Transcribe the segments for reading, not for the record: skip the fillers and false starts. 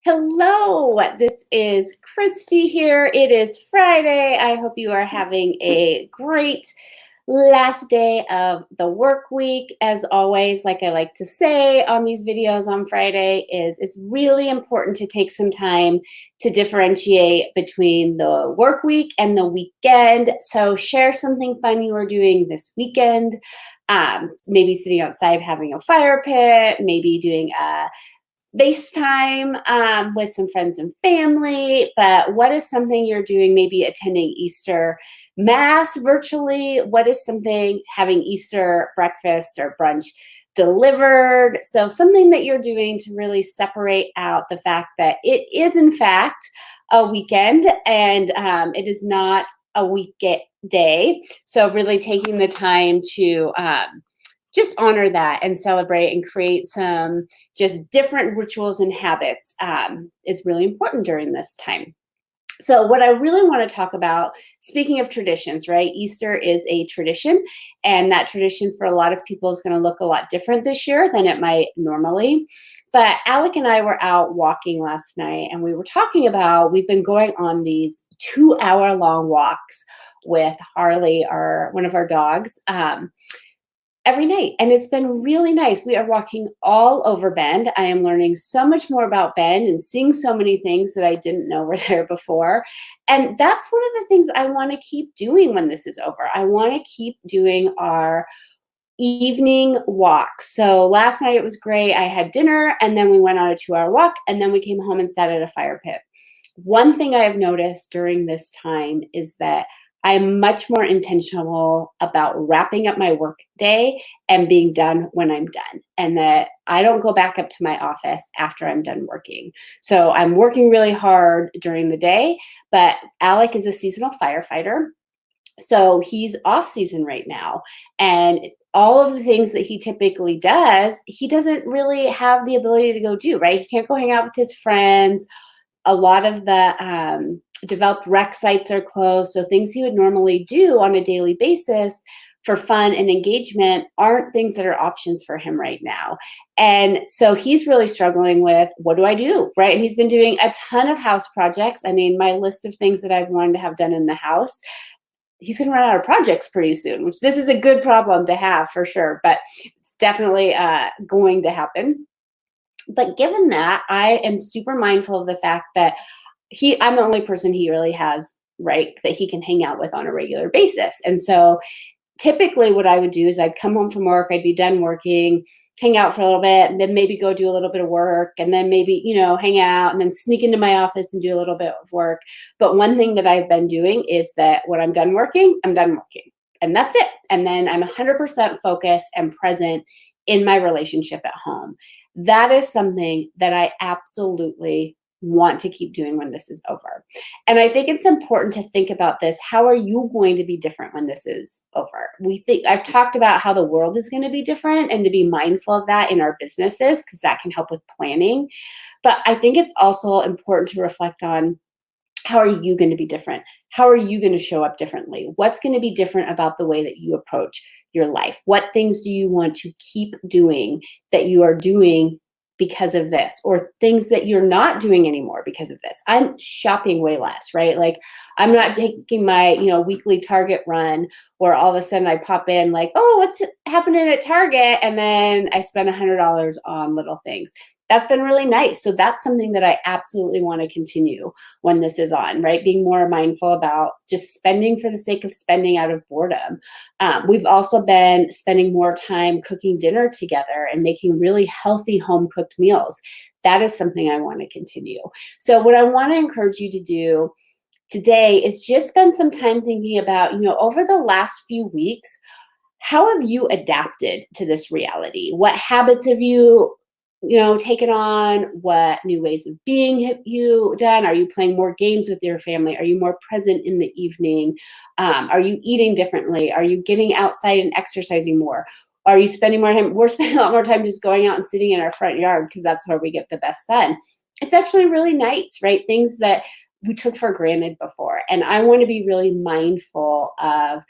Hello, this is Christy here. It is Friday. I hope you are having a great last day of the work week. As always, like I like to say on these videos on Friday, is it's really important to take some time to differentiate between the work week and the weekend. So share something fun you are doing this weekend. Maybe sitting outside having a fire pit, maybe doing a FaceTime with some friends and family, but what is something you're doing? Maybe attending Easter Mass virtually. What is something having Easter breakfast or brunch delivered? So, something that you're doing to really separate out the fact that it is, in fact, a weekend and it is not a weekday. So, really taking the time to just honor that and celebrate and create some just different rituals and habits is really important during this time. So, what I really want to talk about, speaking of traditions, right? Easter is a tradition, and that tradition for a lot of people is going to look a lot different this year than it might normally. But Alec and I were out walking last night, and we were talking about we've been going on these 2 hour long walks with Harley, one of our dogs. Every night, and it's been really nice. We are walking all over Bend. I am learning so much more about Bend and seeing so many things that I didn't know were there before. And that's one of the things I want to keep doing when this is over. I want to keep doing our evening walk. So last night it was great. I had dinner and then we went on a 2 hour walk and then we came home and sat at a fire pit. One thing I have noticed during this time is that I'm much more intentional about wrapping up my work day and being done when I'm done, and that I don't go back up to my office after I'm done working. So I'm working really hard during the day, but Alec is a seasonal firefighter. So he's off season right now. And all of the things that he typically does, he doesn't really have the ability to go do, right? He can't go hang out with his friends. A lot of the developed rec sites are closed. So things he would normally do on a daily basis for fun and engagement aren't things that are options for him right now. And so he's really struggling with, what do I do? Right. And he's been doing a ton of house projects. I mean, my list of things that I've wanted to have done in the house, he's going to run out of projects pretty soon, which this is a good problem to have for sure, but it's definitely going to happen. But given that, I am super mindful of the fact that I'm the only person he really has, right, that he can hang out with on a regular basis. And so typically what I would do is I'd come home from work, I'd be done working, hang out for a little bit, and then maybe go do a little bit of work, and then maybe, hang out and then sneak into my office and do a little bit of work. But one thing that I've been doing is that when I'm done working, I'm done working. And that's it. And then I'm 100% focused and present in my relationship at home. That is something that I absolutely want to keep doing when this is over. And I think it's important to think about this. How are you going to be different when this is over? I've talked about how the world is going to be different and to be mindful of that in our businesses because that can help with planning. But I think it's also important to reflect on, how are you going to be different? How are you going to show up differently? What's going to be different about the way that you approach your life? What things do you want to keep doing that you are doing because of this, or things that you're not doing anymore because of this? I'm shopping way less, right? Like I'm not taking my, weekly Target run where all of a sudden I pop in like, oh, what's happening at Target? And then I spend $100 on little things. That's been really nice. So that's something that I absolutely want to continue when this is on, right? Being more mindful about just spending for the sake of spending out of boredom. We've also been spending more time cooking dinner together and making really healthy home cooked meals. That is something I want to continue. So what I want to encourage you to do today is just spend some time thinking about, over the last few weeks, how have you adapted to this reality? What habits have you taken on? What new ways of being have you done? Are you playing more games with your family? Are you more present in the evening? Are you eating differently? Are you getting outside and exercising more? Are you spending more time? We're spending a lot more time just going out and sitting in our front yard because that's where we get the best sun. It's actually really nice, right? Things that we took for granted before. And I want to be really mindful of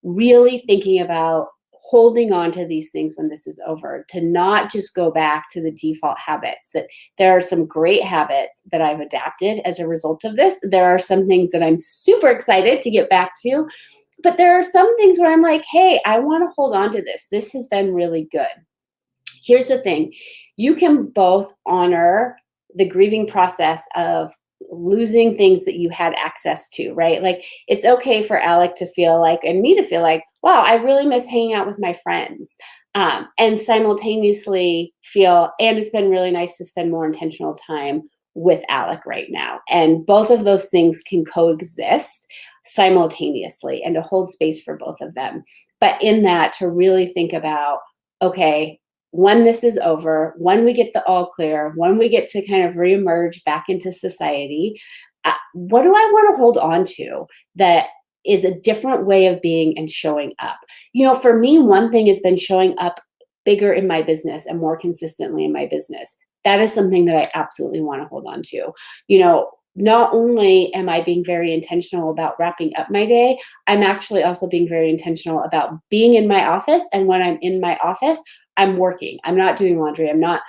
really thinking about holding on to these things when this is over, to not just go back to the default habits. That there are some great habits that I've adapted as a result of this. There are some things that I'm super excited to get back to, but there are some things where I'm like, hey, I want to hold on to this. This has been really good. Here's the thing. You can both honor the grieving process of losing things that you had access to, right? Like, it's okay for Alec to feel like, and me to feel like, wow, I really miss hanging out with my friends. And simultaneously feel, and it's been really nice to spend more intentional time with Alec right now. And both of those things can coexist simultaneously, and to hold space for both of them. But in that, to really think about, okay, when this is over, when we get the all clear, when we get to kind of reemerge back into society, what do I want to hold on to that is a different way of being and showing up? You know, for me, one thing has been showing up bigger in my business and more consistently in my business. That is something that I absolutely want to hold on to. You know, not only am I being very intentional about wrapping up my day, I'm actually also being very intentional about being in my office. And when I'm in my office, I'm working. I'm not doing laundry. I'm not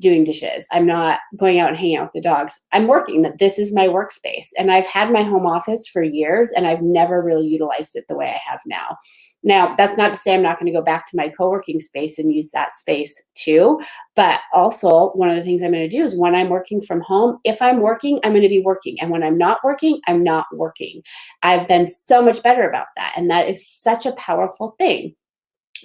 doing dishes. I'm not going out and hanging out with the dogs. I'm working. That this is my workspace. And I've had my home office for years, and I've never really utilized it the way I have now. Now, that's not to say I'm not going to go back to my co-working space and use that space too. But also, one of the things I'm going to do is when I'm working from home, if I'm working, I'm going to be working. And when I'm not working, I'm not working. I've been so much better about that. And that is such a powerful thing.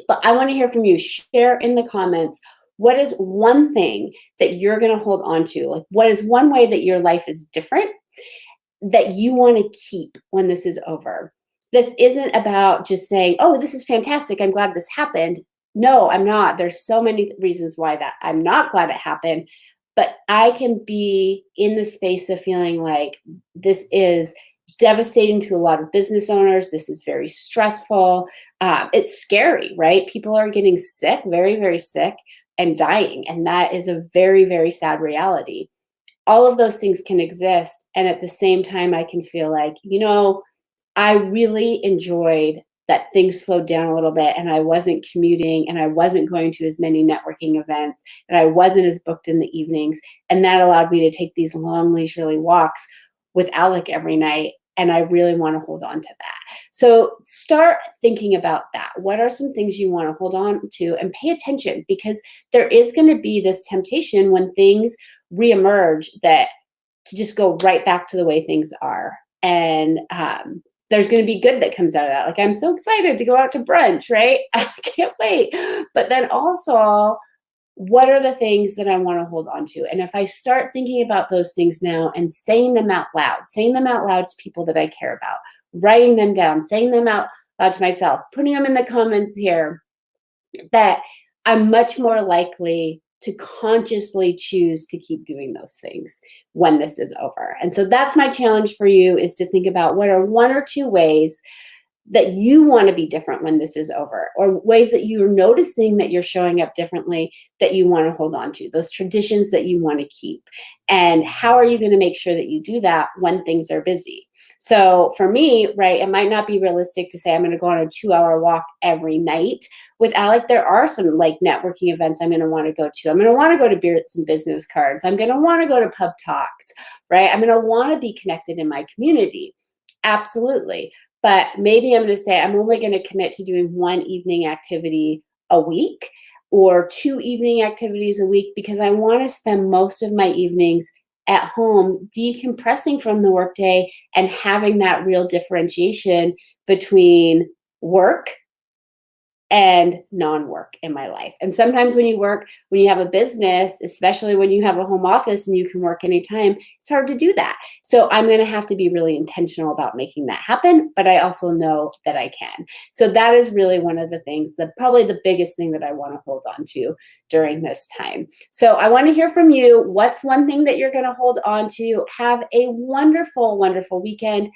But I want to hear from you. Share in the comments, what is one thing that you're going to hold on to? Like, what is one way that your life is different that you want to keep when this is over? This isn't about just saying, oh, this is fantastic, I'm glad this happened. No, I'm not. There's so many reasons why that I'm not glad it happened. But I can be in the space of feeling like this is devastating to a lot of business owners. This is very stressful. It's scary, right? People are getting sick, very, very sick, and dying. And that is a very, very sad reality. All of those things can exist. And at the same time, I can feel like, you know, I really enjoyed that things slowed down a little bit, and I wasn't commuting, and I wasn't going to as many networking events, and I wasn't as booked in the evenings. And that allowed me to take these long leisurely walks with Alec every night. And I really want to hold on to that. So start thinking about that. What are some things you want to hold on to, and pay attention, because there is going to be this temptation when things reemerge that to just go right back to the way things are. And there's going to be good that comes out of that. Like, I'm so excited to go out to brunch, right? I can't wait. But then also, what are the things that I want to hold on to? And if I start thinking about those things now and saying them out loud to people that I care about, writing them down, saying them out loud to myself, putting them in the comments here, that I'm much more likely to consciously choose to keep doing those things when this is over. And so that's my challenge for you, is to think about what are one or two ways that you want to be different when this is over, or ways that you're noticing that you're showing up differently that you want to hold on to, those traditions that you want to keep. And how are you going to make sure that you do that when things are busy? So for me, right, it might not be realistic to say I'm going to go on a 2-hour walk every night with Alec. There are some like networking events I'm going to want to go to. I'm going to want to go to Beards and Business Cards. I'm going to want to go to pub talks, right? I'm going to want to be connected in my community. Absolutely. But maybe I'm going to say I'm only going to commit to doing one evening activity a week, or 2 evening activities a week, because I want to spend most of my evenings at home decompressing from the workday and having that real differentiation between work and non-work in my life. And sometimes when you have a business, especially when you have a home office and you can work anytime, it's hard to do that. So I'm going to have to be really intentional about making that happen, but I also know that I can. So that is really one of the things, that probably the biggest thing that I want to hold on to during this time. So I want to hear from you. What's one thing that you're going to hold on to? Have a wonderful, wonderful weekend.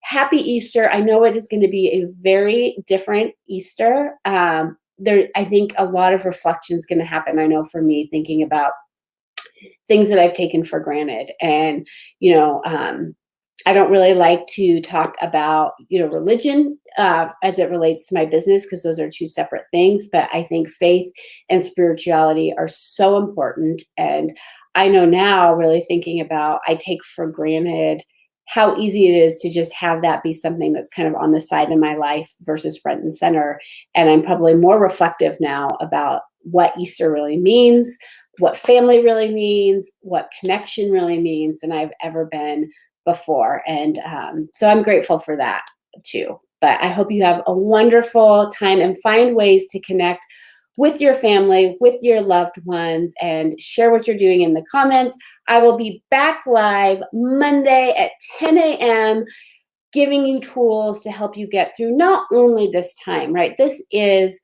Happy Easter. I know it is going to be a very different Easter. I think a lot of reflection is going to happen. I know for me, thinking about things that I've taken for granted, and, I don't really like to talk about, religion as it relates to my business, because those are two separate things. But I think faith and spirituality are so important. And I know now, really thinking about, I take for granted how easy it is to just have that be something that's kind of on the side of my life versus front and center. And I'm probably more reflective now about what Easter really means, what family really means, what connection really means than I've ever been before. And so I'm grateful for that too. But I hope you have a wonderful time and find ways to connect with your family, with your loved ones, and share what you're doing in the comments. I will be back live Monday at 10 a.m. giving you tools to help you get through not only this time, right? This is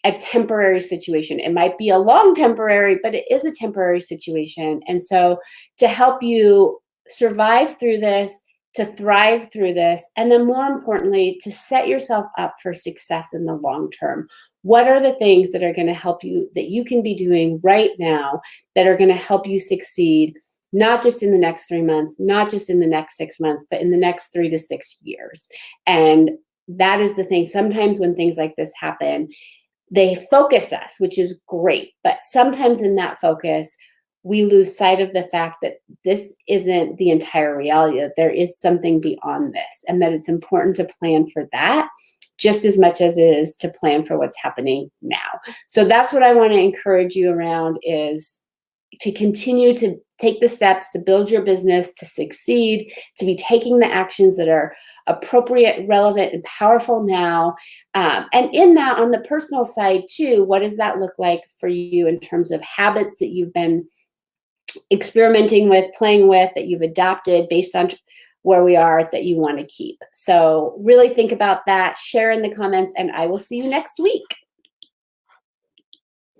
a temporary situation. It might be a long temporary, but it is a temporary situation. And so to help you survive through this, to thrive through this, and then more importantly, to set yourself up for success in the long term. What are the things that are going to help you, that you can be doing right now, that are going to help you succeed, not just in the next 3 months, not just in the next 6 months, but in the next 3 to 6 years? And that is the thing. Sometimes when things like this happen, they focus us, which is great. But sometimes in that focus, we lose sight of the fact that this isn't the entire reality, that there is something beyond this, and that it's important to plan for that just as much as it is to plan for what's happening now. So that's what I want to encourage you around, is to continue to take the steps to build your business, to succeed, to be taking the actions that are appropriate, relevant, and powerful now. And in that, on the personal side too, what does that look like for you in terms of habits that you've been experimenting with, playing with, that you've adopted based on where we are, that you want to keep? So really think about that, share in the comments, and I will see you next week.